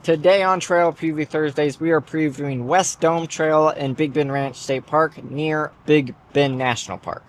Today on Trail Preview Thursdays, we are previewing West Dome Trail in Big Bend Ranch State Park near Big Bend National Park.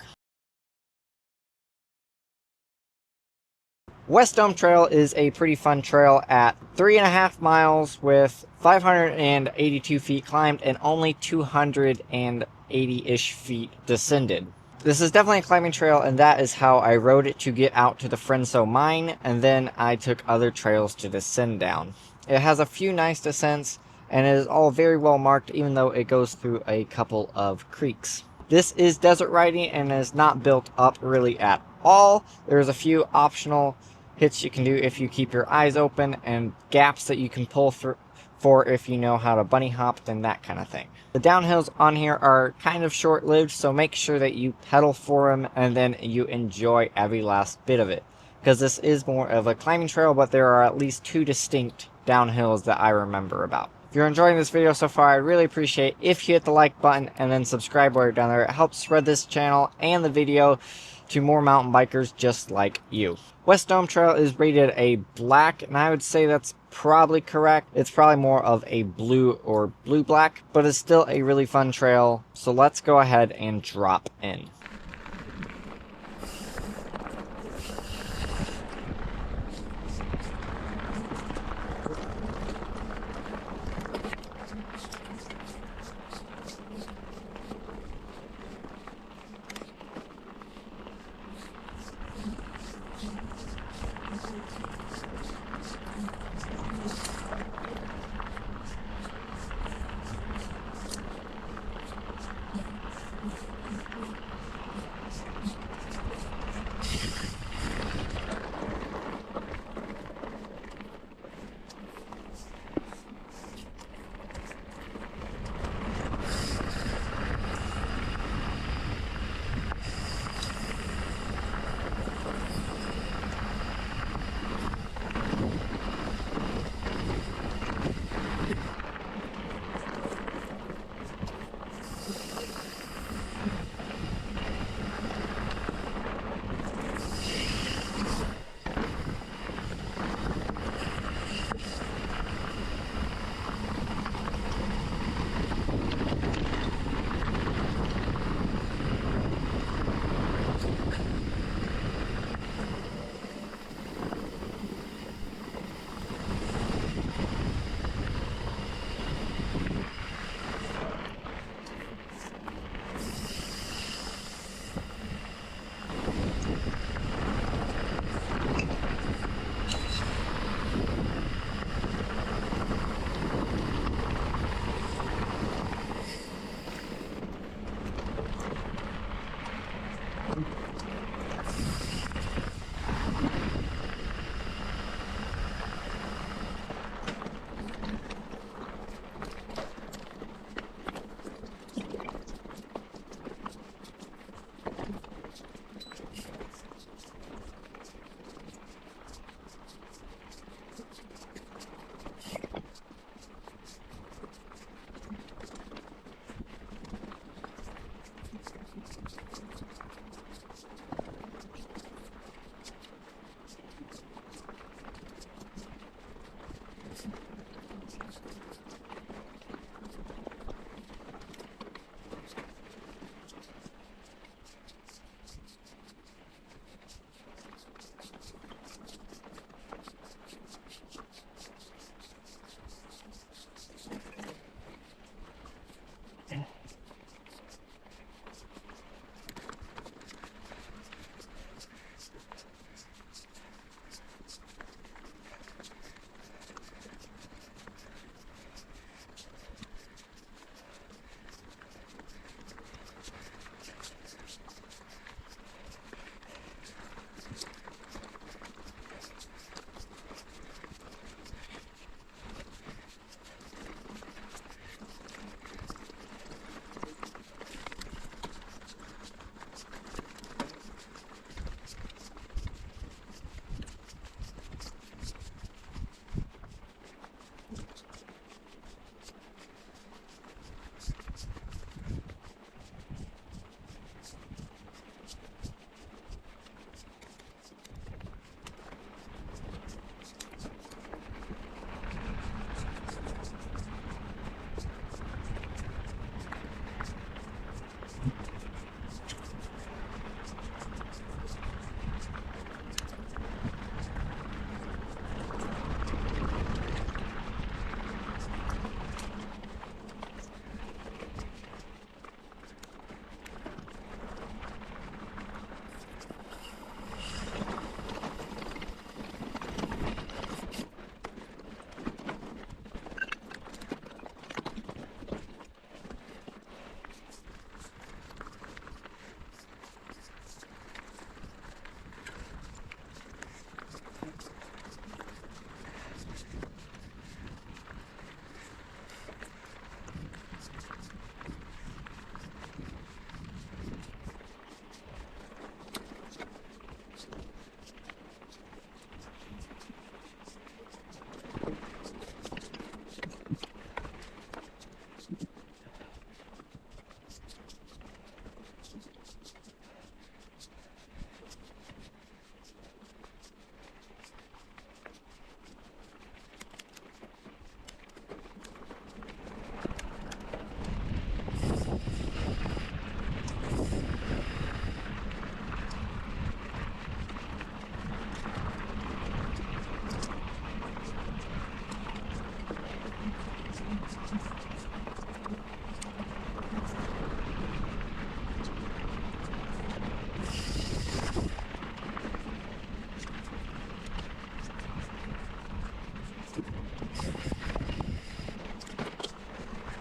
West Dome Trail is a pretty fun trail at 3.5 miles with 582 feet climbed and only 280-ish feet descended. This is definitely a climbing trail, and that is how I rode it to get out to the Frenso Mine, and then I took other trails to descend down. It has a few nice descents, and it is all very well marked, even though it goes through a couple of creeks. This is desert riding and is not built up really at all. There's a few optional hits you can do if you keep your eyes open, and gaps that you can pull through for if you know how to bunny hop and that kind of thing. The downhills on here are kind of short-lived, so make sure that you pedal for them and then you enjoy every last bit of it, because this is more of a climbing trail, but there are at least 2 distinct downhills that I remember about. If you're enjoying this video so far, I'd really appreciate if you hit the like button and then subscribe while you're down there. It helps spread this channel and the video to more mountain bikers just like you. West Dome Trail is rated a black, and I would say that's probably correct. It's probably more of a blue or blue-black, but it's still a really fun trail, so let's go ahead and drop in.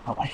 Oh my.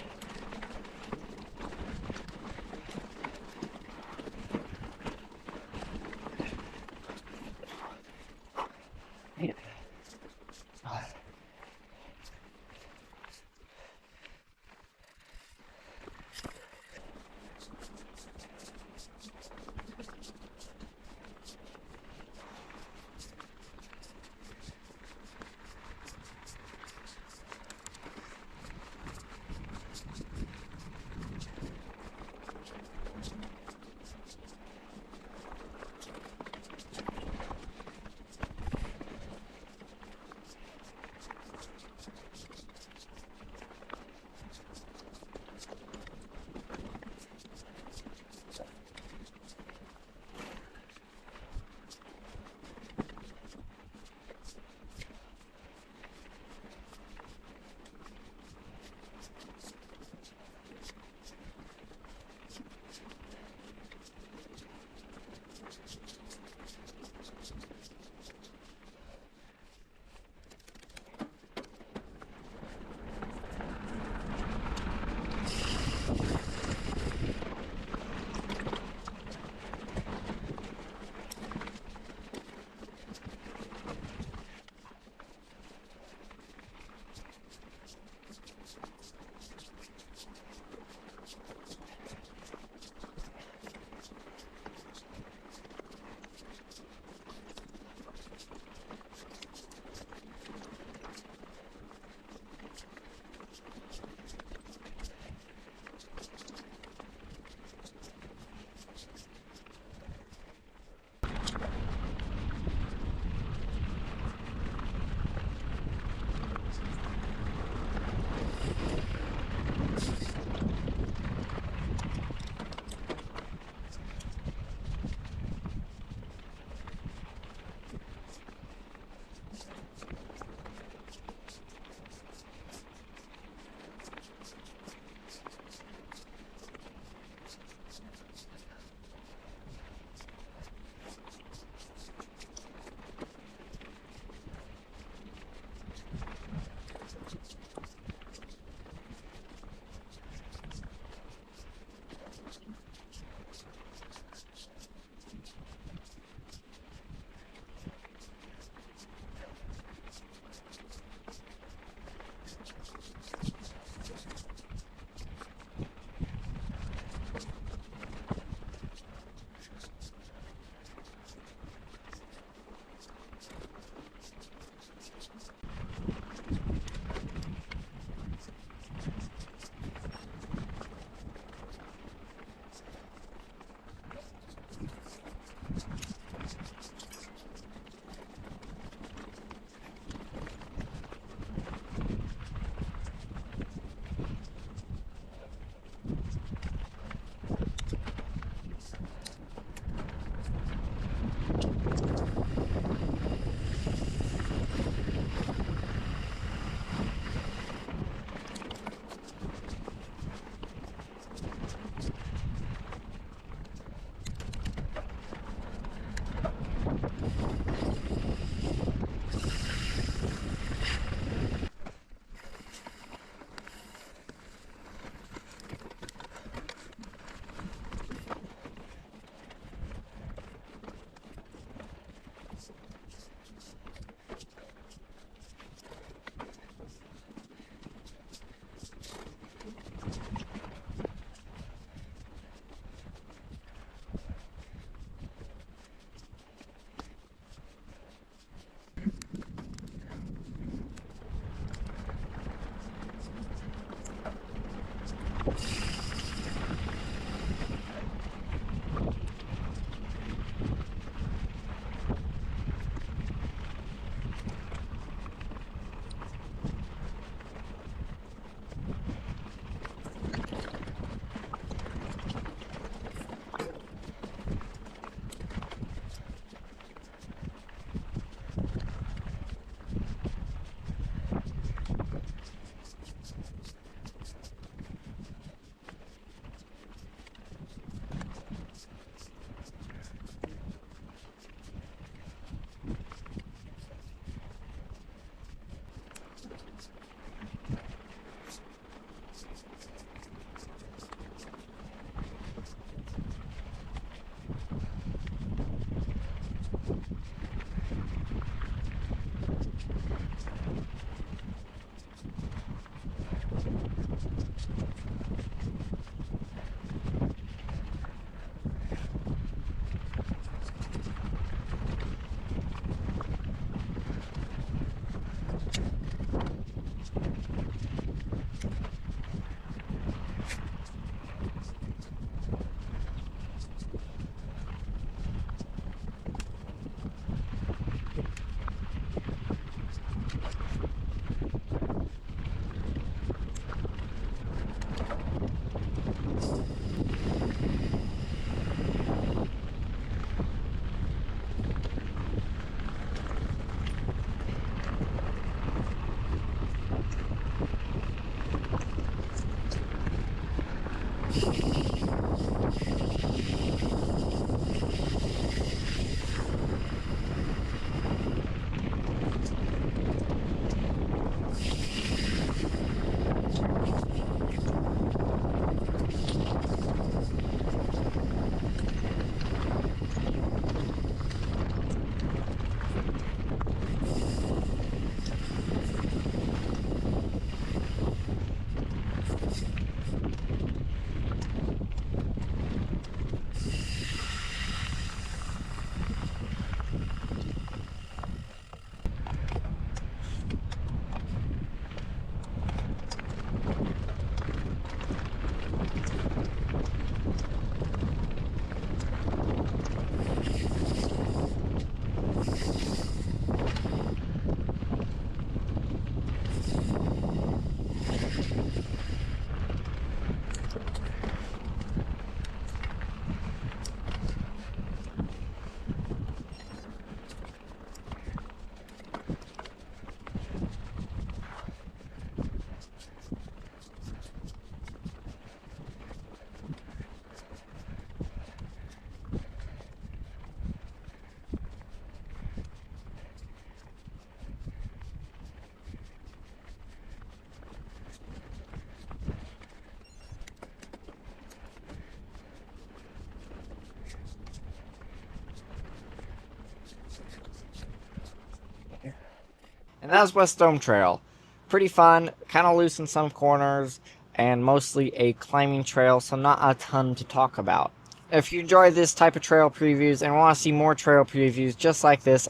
And that was West Dome Trail. Pretty fun, kind of loose in some corners, and mostly a climbing trail, so not a ton to talk about. If you enjoy this type of trail previews and want to see more trail previews just like this,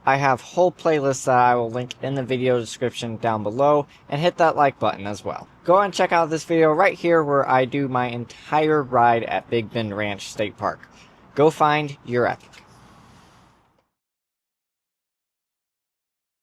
I have whole playlists that I will link in the video description down below, and hit that like button as well. Go and check out this video right here where I do my entire ride at Big Bend Ranch State Park. Go find your epic.